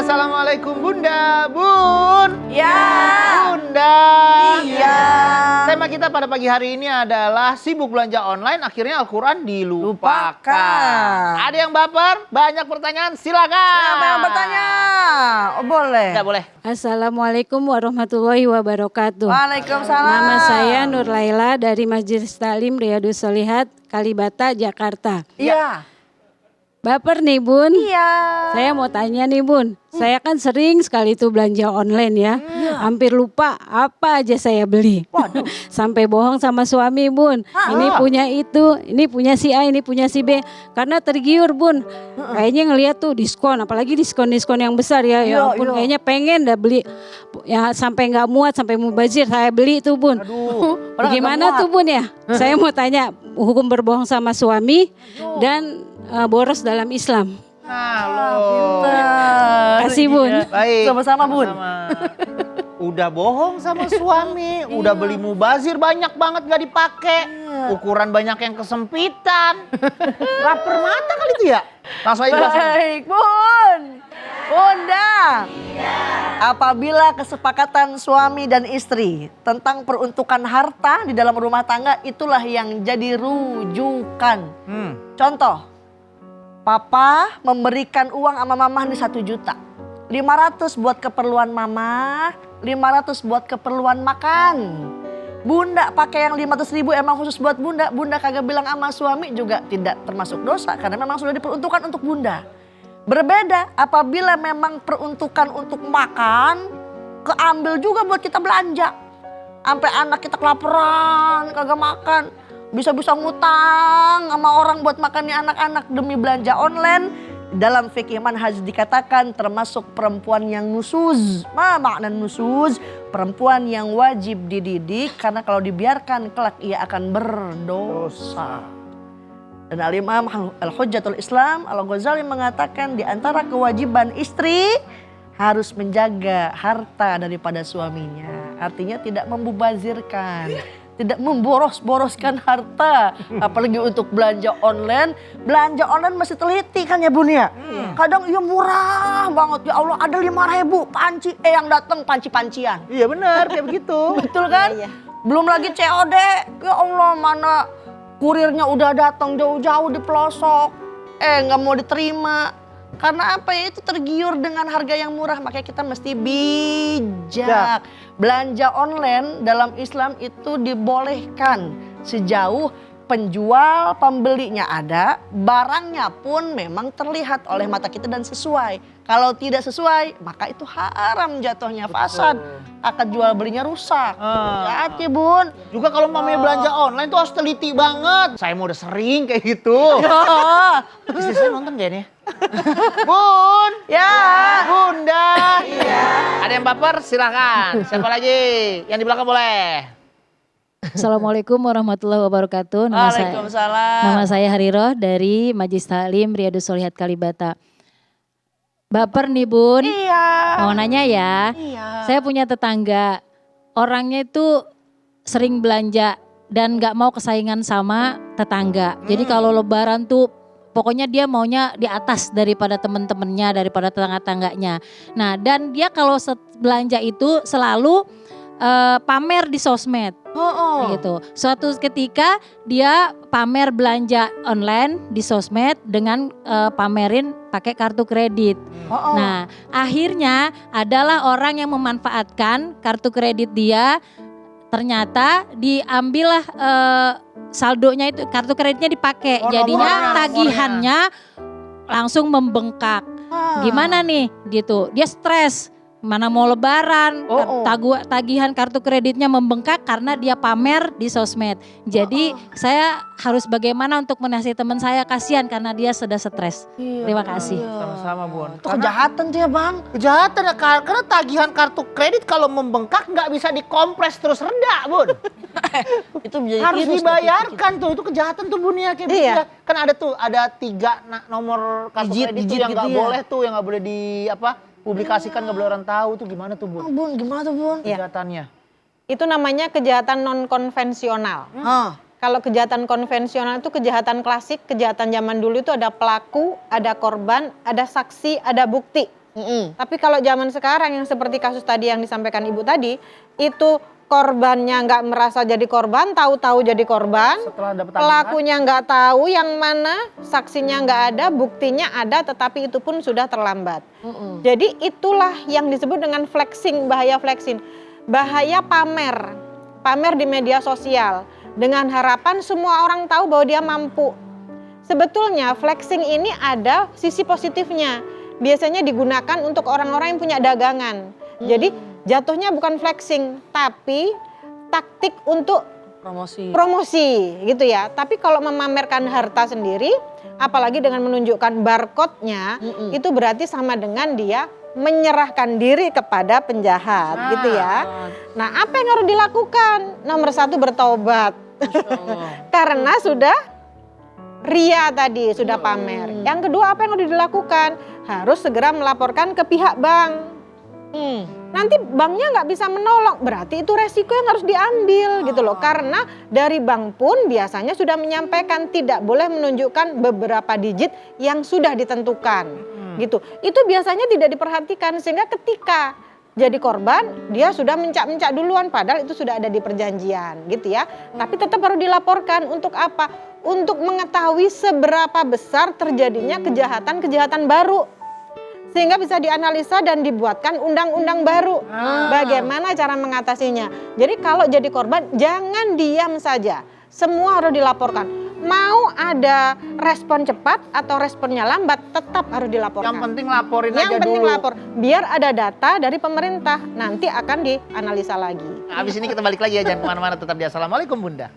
Assalamualaikum Bunda, Bun. Ya. Bunda. Iya. Tema kita pada pagi hari ini adalah sibuk belanja online, akhirnya Al-Quran dilupakan. Ada yang baper? Banyak pertanyaan, silakan. Siapa yang bertanya? Oh, boleh. Nggak boleh. Assalamualaikum warahmatullahi wabarakatuh. Waalaikumsalam. Nama saya Nur Laila dari Majelis Taklim Riyadus Shalihat, Kalibata, Jakarta. Iya. Baper nih Bun. Iya. Saya mau tanya nih Bun. Saya kan sering sekali tuh belanja online ya. Hampir lupa apa aja saya beli. Waduh. Sampai bohong sama suami Bun. Ini punya itu, ini punya si A, ini punya si B. Karena tergiur Bun. Kayaknya ngeliat tuh diskon, apalagi diskon-diskon yang besar ya. Ya ampun, kayaknya pengen dah beli. Ya sampai nggak muat, sampai mubazir saya beli tuh Bun. Aduh. Gimana tuh Bun ya? Saya mau tanya hukum berbohong sama suami dan boros dalam Islam. Pintar. Kasih Bun. Baik. Sama-sama Bun. Udah bohong sama suami, udah beli mubazir banyak banget nggak dipakai, ukuran banyak yang kesempitan, lapar mata kali itu ya. Langsung aja jelasin. Baik Bun. Bunda. Apabila kesepakatan suami dan istri tentang peruntukan harta di dalam rumah tangga, itulah yang jadi rujukan. Contoh, papa memberikan uang sama mama nih 1 juta. 500 buat keperluan mama, 500 buat keperluan makan. Bunda pakai yang 500 ribu emang khusus buat bunda. Bunda kagak bilang sama suami juga tidak termasuk dosa karena memang sudah diperuntukkan untuk bunda. Berbeda apabila memang peruntukan untuk makan, keambil juga buat kita belanja. Sampai anak kita kelaparan, kagak makan. Bisa-bisa ngutang sama orang buat makannya anak-anak demi belanja online. Dalam fikih manhaj dikatakan termasuk perempuan yang nusuz. Makna nusuz? Perempuan yang wajib dididik karena kalau dibiarkan kelak ia akan berdosa. Dan Al-Imam Al-Hujjatul Islam Al-Ghazali mengatakan di antara kewajiban istri harus menjaga harta daripada suaminya. Artinya tidak membubazirkan. Tidak memboros-boroskan harta. Apalagi untuk belanja online. Belanja online masih teliti kan ya Bun ya. Kadang iya murah banget. Ya Allah ada 5.000 panci. Yang datang panci-pancian. Iya benar kayak begitu. Betul kan? Belum lagi COD. Ya Allah mana kurirnya udah datang jauh-jauh di pelosok. Nggak mau diterima. Karena apa ya, itu tergiur dengan harga yang murah, makanya kita mesti bijak. Belanja online dalam Islam itu dibolehkan sejauh penjual pembelinya ada, barangnya pun memang terlihat oleh mata kita dan sesuai. Kalau tidak sesuai, maka itu haram jatuhnya, fasad. Akad jual belinya rusak. Hati Bun. Juga kalau mamanya belanja online tuh harus teliti banget. Saya mau udah sering kayak gitu. Istri saya nonton gak nih? Bun. Ya. Bunda. Iya. Ada yang baper silakan. Siapa lagi? Yang di belakang boleh. Assalamualaikum warahmatullahi wabarakatuh. Waalaikumsalam. Nama saya Hariroh dari Majelis Taklim Riyadus Shalihat Kalibata. Baper nih Bun. Iya. Mau nanya ya. Iya. Saya punya tetangga. Orangnya itu sering belanja dan gak mau kesaingan sama tetangga. Jadi kalau lebaran tuh pokoknya dia maunya di atas daripada temen-temennya, daripada tetangga-tangganya. Nah dan dia kalau belanja itu selalu pamer di sosmed. Gitu. Suatu ketika dia pamer belanja online di sosmed dengan pamerin pakai kartu kredit. Nah, akhirnya adalah orang yang memanfaatkan kartu kredit dia, ternyata diambillah saldonya itu, kartu kreditnya dipakai. Jadinya tagihannya langsung membengkak. Gimana nih gitu. Dia stres. Mana mau lebaran, tagihan kartu kreditnya membengkak karena dia pamer di sosmed. Jadi saya harus bagaimana untuk menasihati teman saya, kasihan karena dia sudah stres. Terima kasih. Sama-sama Bun. Itu kejahatan tuh ya Bang. Kejahatan ya, karena tagihan kartu kredit kalau membengkak nggak bisa dikompres terus reda Bun. Itu menjadi harus dibayarkan tuh, itu kejahatan tuh Bun ya kayak gitu. Kan ada tuh, ada 3 nomor kartu kredit tuh yang nggak boleh tuh, yang nggak boleh di publikasikan, nggak boleh orang tahu tuh, gimana tuh Bun? Bun gimana tuh Bun? Kejahatannya. Itu namanya kejahatan non konvensional. Kalau kejahatan konvensional itu kejahatan klasik, kejahatan zaman dulu itu ada pelaku, ada korban, ada saksi, ada bukti. Tapi kalau zaman sekarang yang seperti kasus tadi yang disampaikan Ibu tadi, itu korbannya nggak merasa jadi korban, tahu-tahu jadi korban. Setelah dapat Pelakunya nggak tahu yang mana, saksinya nggak ada, buktinya ada, tetapi itu pun sudah terlambat. Jadi itulah yang disebut dengan flexing, bahaya flexing. Bahaya pamer di media sosial. Dengan harapan semua orang tahu bahwa dia mampu. Sebetulnya flexing ini ada sisi positifnya. Biasanya digunakan untuk orang-orang yang punya dagangan. Jadi jatuhnya bukan flexing, tapi taktik untuk promosi gitu ya. Tapi kalau memamerkan harta sendiri, apalagi dengan menunjukkan barcode-nya, itu berarti sama dengan dia menyerahkan diri kepada penjahat gitu ya. Nah, apa yang harus dilakukan? Nomor 1 bertobat. Karena sudah ria tadi, sudah pamer. Yang kedua apa yang harus dilakukan? Harus segera melaporkan ke pihak bank. Nanti banknya nggak bisa menolong, berarti itu resiko yang harus diambil gitu loh. Karena dari bank pun biasanya sudah menyampaikan tidak boleh menunjukkan beberapa digit yang sudah ditentukan gitu. Itu biasanya tidak diperhatikan sehingga ketika jadi korban dia sudah mencak-mencak duluan padahal itu sudah ada di perjanjian gitu ya. Tapi tetap harus dilaporkan untuk apa? Untuk mengetahui seberapa besar terjadinya kejahatan-kejahatan baru. Sehingga bisa dianalisa dan dibuatkan undang-undang baru. Bagaimana cara mengatasinya. Jadi kalau jadi korban jangan diam saja. Semua harus dilaporkan. Mau ada respon cepat atau responnya lambat tetap harus dilaporkan. Yang penting laporin aja dulu. Yang penting lapor. Biar ada data dari pemerintah. Nanti akan dianalisa lagi. Habis ini kita balik lagi ya, jangan kemana-mana, tetap di Assalamualaikum Bunda.